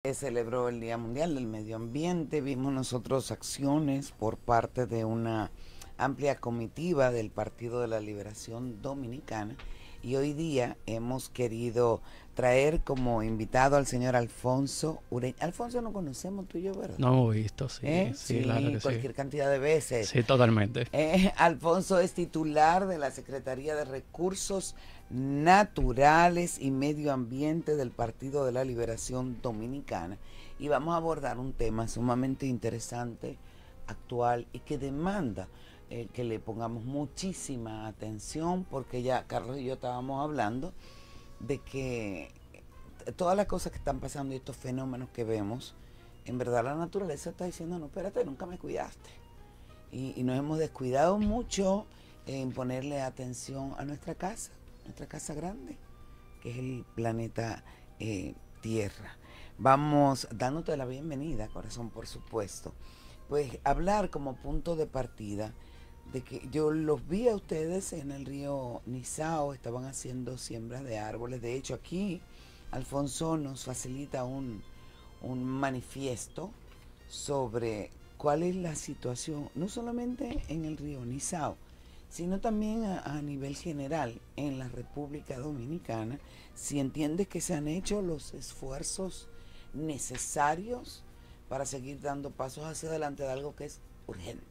Se celebró el Día Mundial del Medio Ambiente. Vimos nosotros acciones por parte de una amplia comitiva del Partido de la Liberación Dominicana, y hoy día hemos querido traer como invitado al señor Alfonso Ureña. Alfonso, no conocemos tú y yo, ¿verdad? No hemos visto, sí, sí, claro que sí. Cualquier cantidad de veces. Sí, totalmente. Alfonso es titular de la Secretaría de Recursos Naturales y Medio Ambiente del Partido de la Liberación Dominicana, y vamos a abordar un tema sumamente interesante, actual, y que demanda que le pongamos muchísima atención, porque ya Carlos y yo estábamos hablando de que todas las cosas que están pasando y estos fenómenos que vemos, en verdad la naturaleza está diciendo: no, espérate, nunca me cuidaste. Y nos hemos descuidado mucho en ponerle atención a nuestra casa grande, que es el planeta Tierra. Vamos dándote la bienvenida, corazón, por supuesto. Pues hablar como punto de partida de que yo los vi a ustedes en el río Nizao, estaban haciendo siembras de árboles. De hecho, aquí Alfonso nos facilita un manifiesto sobre cuál es la situación, no solamente en el río Nizao, sino también a nivel general en la República Dominicana, si entiendes que se han hecho los esfuerzos necesarios para seguir dando pasos hacia adelante de algo que es urgente.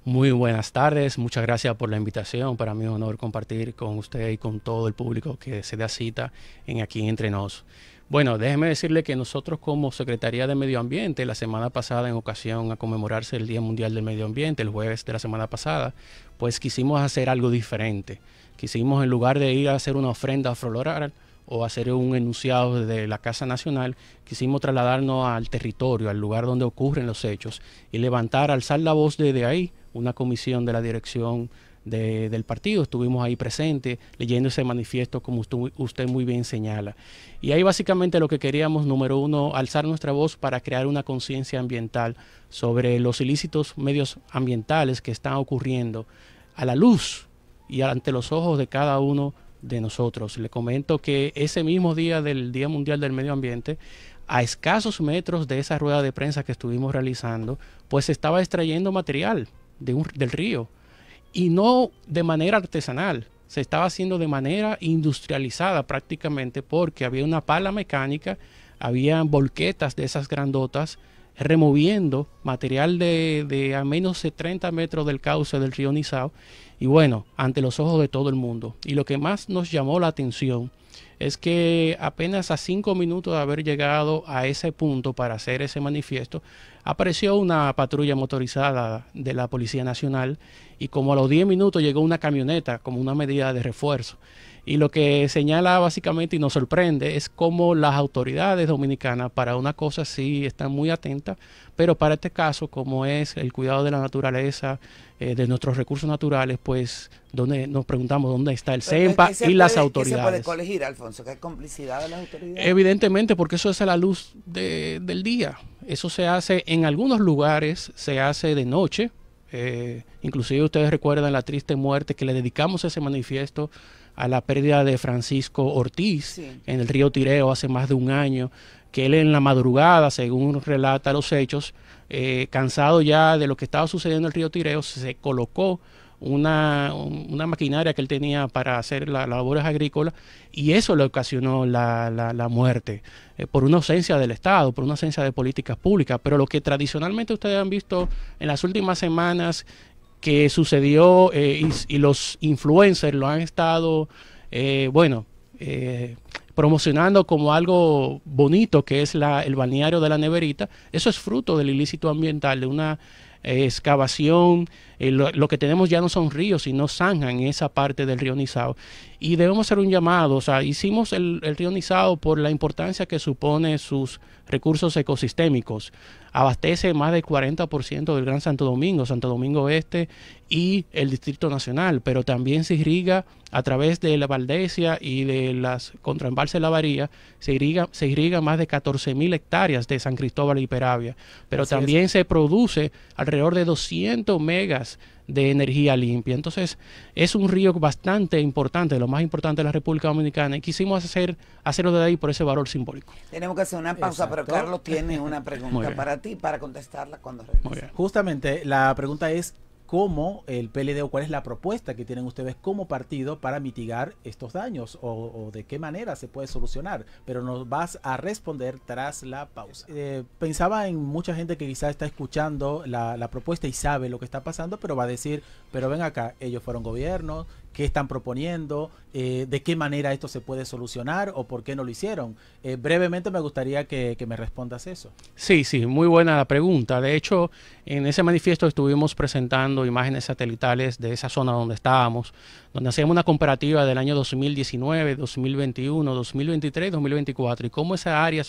Muy buenas tardes, muchas gracias por la invitación. Para mí es un honor compartir con usted y con todo el público que se da cita en Aquí Entre Nos. Bueno, déjeme decirle que nosotros como Secretaría de Medio Ambiente, la semana pasada, en ocasión a conmemorarse el Día Mundial del Medio Ambiente, el jueves de la semana pasada, pues quisimos hacer algo diferente. Quisimos, en lugar de ir a hacer una ofrenda floral o hacer un enunciado desde la Casa Nacional, quisimos trasladarnos al territorio, al lugar donde ocurren los hechos, y levantar, alzar la voz desde ahí. Una comisión de la dirección del partido estuvimos ahí presentes leyendo ese manifiesto, como usted muy bien señala. Y ahí básicamente lo que queríamos, número uno, alzar nuestra voz para crear una conciencia ambiental sobre los ilícitos medios ambientales que están ocurriendo a la luz y ante los ojos de cada uno de nosotros. Le comento que ese mismo día del Día Mundial del Medio Ambiente, a escasos metros de esa rueda de prensa que estuvimos realizando, pues se estaba extrayendo material del río, y no de manera artesanal, se estaba haciendo de manera industrializada prácticamente, porque había una pala mecánica, había volquetas de esas grandotas removiendo material de a menos de 30 metros del cauce del río Nizao, y bueno, ante los ojos de todo el mundo. Y lo que más nos llamó la atención es que apenas a 5 minutos de haber llegado a ese punto para hacer ese manifiesto, apareció una patrulla motorizada de la Policía Nacional, y como a los 10 minutos llegó una camioneta como una medida de refuerzo. Y lo que señala básicamente y nos sorprende es cómo las autoridades dominicanas para una cosa sí están muy atentas, pero para este caso, como es el cuidado de la naturaleza, de nuestros recursos naturales, pues donde nos preguntamos dónde está el CEMPA y las autoridades. ¿Qué se puede colegir, Alfonso? ¿Que hay complicidad de las autoridades? Evidentemente, porque eso es a la luz del día. Eso se hace en algunos lugares, se hace de noche. Inclusive ustedes recuerdan la triste muerte que le dedicamos a ese manifiesto, a la pérdida de Francisco Ortiz, sí, en el río Tireo hace más de un año, que él en la madrugada, según relata los hechos, cansado ya de lo que estaba sucediendo en el río Tireo, se colocó una maquinaria que él tenía para hacer las labores agrícolas, y eso le ocasionó la muerte, por una ausencia del Estado, por una ausencia de políticas públicas. Pero lo que tradicionalmente ustedes han visto en las últimas semanas que sucedió, y los influencers lo han estado, promocionando como algo bonito, que es el balneario de la Neverita. Eso es fruto del ilícito ambiental, de una excavación. Lo que tenemos ya no son ríos, sino zanjas en esa parte del río Nizao, y debemos hacer un llamado. O sea, hicimos el río Nizao por la importancia que supone sus recursos ecosistémicos. Abastece más del 40% del Gran Santo Domingo Este y el Distrito Nacional, pero también se irriga a través de la Valdesia y de las contraembalses de la Bahía, se irriga más de 14.000 hectáreas de San Cristóbal y Peravia, pero también se produce alrededor de 200 megas de energía limpia. Entonces es un río bastante importante, de los más importante de la República Dominicana, y quisimos hacerlo de ahí por ese valor simbólico. Tenemos que hacer una pausa, pero Carlos tiene una pregunta para ti, para contestarla cuando regrese. Justamente, la pregunta es, ¿cómo el PLD o cuál es la propuesta que tienen ustedes como partido para mitigar estos daños o de qué manera se puede solucionar? Pero nos vas a responder tras la pausa. Pensaba en mucha gente que quizás está escuchando la propuesta y sabe lo que está pasando, pero va a decir, pero ven acá, ellos fueron gobierno, ¿qué están proponiendo? ¿De qué manera esto se puede solucionar o por qué no lo hicieron? Brevemente me gustaría que me respondas eso. Sí, muy buena la pregunta. De hecho, en ese manifiesto estuvimos presentando imágenes satelitales de esa zona donde estábamos, donde hacíamos una comparativa del año 2019, 2021, 2023, 2024 y cómo esa área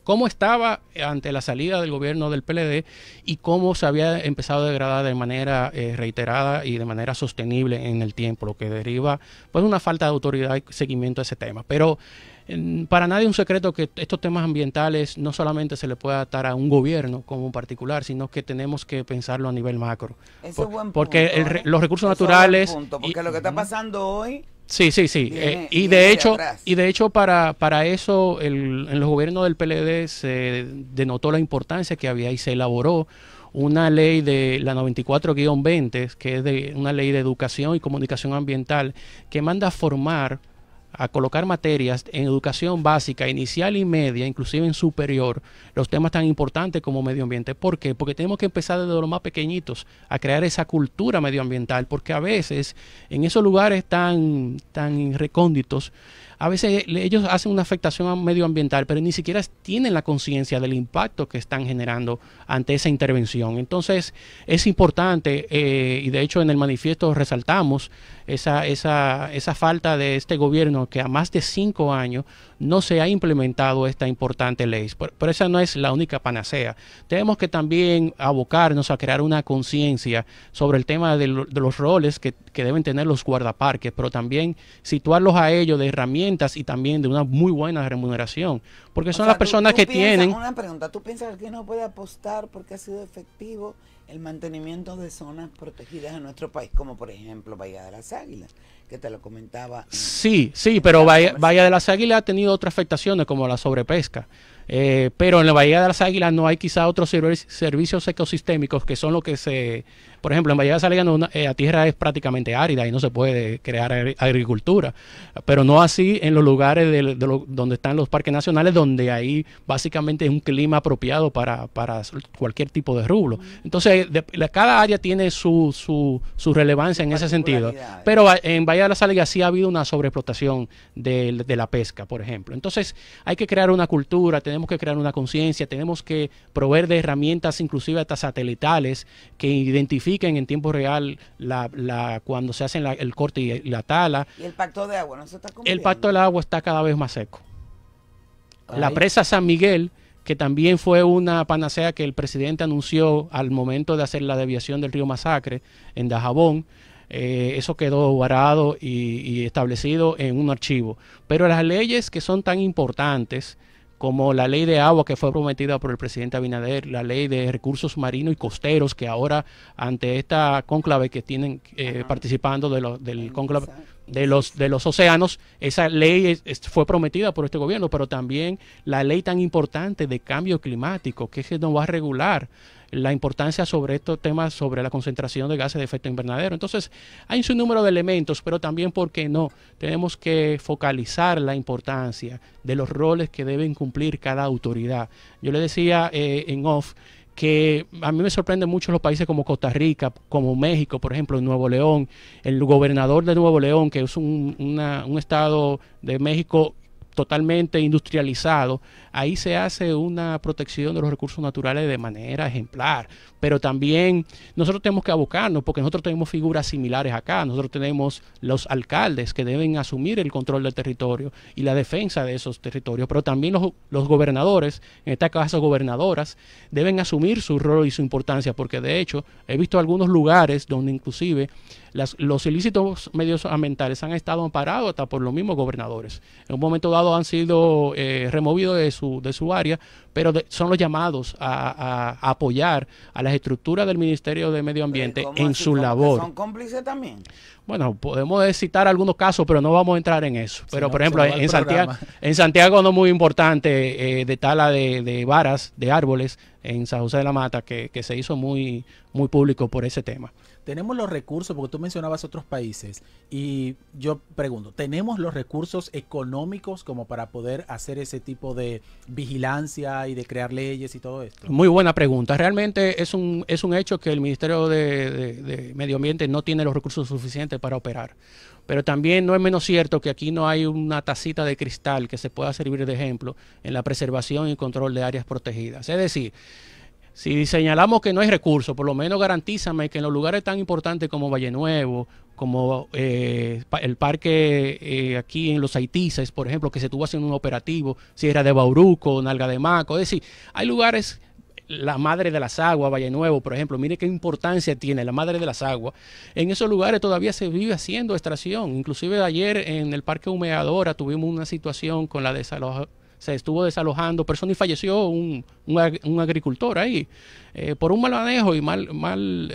cómo estaba ante la salida del gobierno del PLD y cómo se había empezado a degradar de manera reiterada y de manera sostenible en el tiempo, lo que deriva pues una falta de autoridad y seguimiento a ese tema. Pero para nadie es un secreto que estos temas ambientales no solamente se le puede adaptar a un gobierno como un particular, sino que tenemos que pensarlo a nivel macro. Ese es buen punto, porque los recursos naturales... Es buen punto, porque lo que está pasando hoy... Sí. Y de hecho para eso en los gobiernos del PLD se denotó la importancia que había y se elaboró una ley de la 94-20, que es una ley de educación y comunicación ambiental, que manda a colocar materias en educación básica, inicial y media, inclusive en superior, los temas tan importantes como medio ambiente. ¿Por qué? Porque tenemos que empezar desde los más pequeñitos a crear esa cultura medioambiental, porque a veces en esos lugares tan recónditos, a veces ellos hacen una afectación medioambiental, pero ni siquiera tienen la conciencia del impacto que están generando ante esa intervención. Entonces, es importante, y de hecho en el manifiesto resaltamos esa falta de este gobierno que a más de 5 años no se ha implementado esta importante ley. Pero esa no es la única panacea. Tenemos que también abocarnos a crear una conciencia sobre el tema de los roles que deben tener los guardaparques, pero también situarlos a ellos de herramientas y también de una muy buena remuneración, porque son las personas que tienen... Una pregunta, ¿tú piensas que no puede apostar porque ha sido efectivo el mantenimiento de zonas protegidas en nuestro país, como por ejemplo Bahía de las Águilas, que te lo comentaba? Sí, pero Bahía de las Águilas ha tenido otras afectaciones como la sobrepesca. Pero en la Bahía de las Águilas no hay quizá otros servicios ecosistémicos que son lo que por ejemplo, en Bahía de las Águilas la tierra es prácticamente árida y no se puede crear agricultura, pero no así en los lugares donde están los parques nacionales, donde ahí básicamente es un clima apropiado para cualquier tipo de rublo. Entonces, cada área tiene su relevancia en ese sentido, pero en Bahía de las Águilas sí ha habido una sobreexplotación de la pesca, por ejemplo. Entonces, hay que crear una cultura, tenemos que crear una conciencia, tenemos que proveer de herramientas inclusive hasta satelitales que identifiquen en tiempo real cuando se hacen el corte y la tala. ¿Y el pacto de agua no se está cumpliendo? El pacto del agua está cada vez más seco. La presa San Miguel, que también fue una panacea que el presidente anunció al momento de hacer la desviación del río Masacre en Dajabón, eso quedó varado y establecido en un archivo. Pero las leyes que son tan importantes como la ley de agua que fue prometida por el presidente Abinader, la ley de recursos marinos y costeros, que ahora ante esta cónclave que tienen participando del cónclave de los océanos, esa ley fue prometida por este gobierno, pero también la ley tan importante de cambio climático, que es que nos va a regular la importancia sobre estos temas, sobre la concentración de gases de efecto invernadero. Entonces, hay un sinnúmero de elementos, pero también, ¿por qué no? Tenemos que focalizar la importancia de los roles que deben cumplir cada autoridad. Yo le decía en off que a mí me sorprende mucho los países como Costa Rica, como México, por ejemplo, en Nuevo León, el gobernador de Nuevo León, que es un estado de México totalmente industrializado, ahí se hace una protección de los recursos naturales de manera ejemplar, pero también nosotros tenemos que abocarnos, porque nosotros tenemos figuras similares acá. Nosotros tenemos los alcaldes que deben asumir el control del territorio y la defensa de esos territorios, pero también los gobernadores, en este caso gobernadoras, deben asumir su rol y su importancia, porque de hecho he visto algunos lugares donde inclusive los ilícitos medioambientales han estado amparados hasta por los mismos gobernadores. En un momento dado diputados han sido removidos de su área, pero son los llamados a apoyar a las estructuras del Ministerio de Medio Ambiente en su labor. ¿Son cómplices también? Bueno, podemos citar algunos casos, pero no vamos a entrar en eso. Pero, por ejemplo, en Santiago no muy importante, de tala de varas, de árboles, en San José de la Mata, que se hizo muy público por ese tema. Tenemos los recursos, porque tú mencionabas otros países, y yo pregunto, ¿tenemos los recursos económicos como para poder hacer ese tipo de vigilancia y de crear leyes y todo esto? Muy buena pregunta. Realmente es un hecho que el Ministerio de Medio Ambiente no tiene los recursos suficientes para operar. Pero también no es menos cierto que aquí no hay una tacita de cristal que se pueda servir de ejemplo en la preservación y control de áreas protegidas. Es decir, si señalamos que no hay recursos, por lo menos garantízame que en los lugares tan importantes como Valle Nuevo, como el parque aquí en Los Haitises, por ejemplo, que se estuvo haciendo un operativo, Sierra de Bauruco, Nalga de Maco, es decir, hay lugares, la Madre de las Aguas, Valle Nuevo, por ejemplo, mire qué importancia tiene la Madre de las Aguas. En esos lugares todavía se vive haciendo extracción. Inclusive ayer en el Parque Humeadora tuvimos una situación con la se estuvo desalojando personas y falleció un agricultor ahí por un mal manejo y mal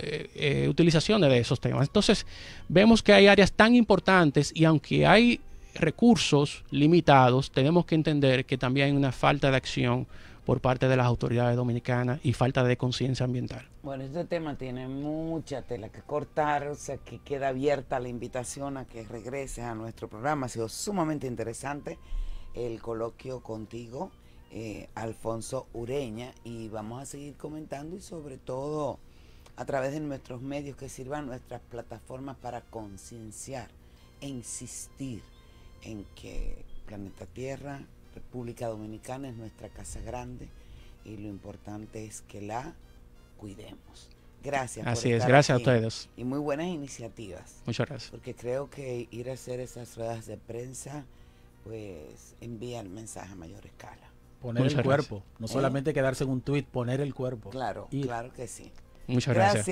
utilizaciones de esos temas. Entonces vemos que hay áreas tan importantes y aunque hay recursos limitados, tenemos que entender que también hay una falta de acción por parte de las autoridades dominicanas y falta de conciencia ambiental. Bueno, este tema tiene mucha tela que cortar, o sea que queda abierta la invitación a que regreses a nuestro programa. Ha sido sumamente interesante el coloquio contigo, Alfonso Ureña, y vamos a seguir comentando y sobre todo a través de nuestros medios que sirvan nuestras plataformas para concienciar e insistir en que planeta Tierra, República Dominicana es nuestra casa grande y lo importante es que la cuidemos. Gracias. Así es, gracias a ustedes. Y muy buenas iniciativas. Muchas gracias. Porque creo que ir a hacer esas ruedas de prensa pues envía el mensaje a mayor escala. Poner el cuerpo, no solamente quedarse en un tuit, poner el cuerpo. Claro, claro que sí. Muchas gracias.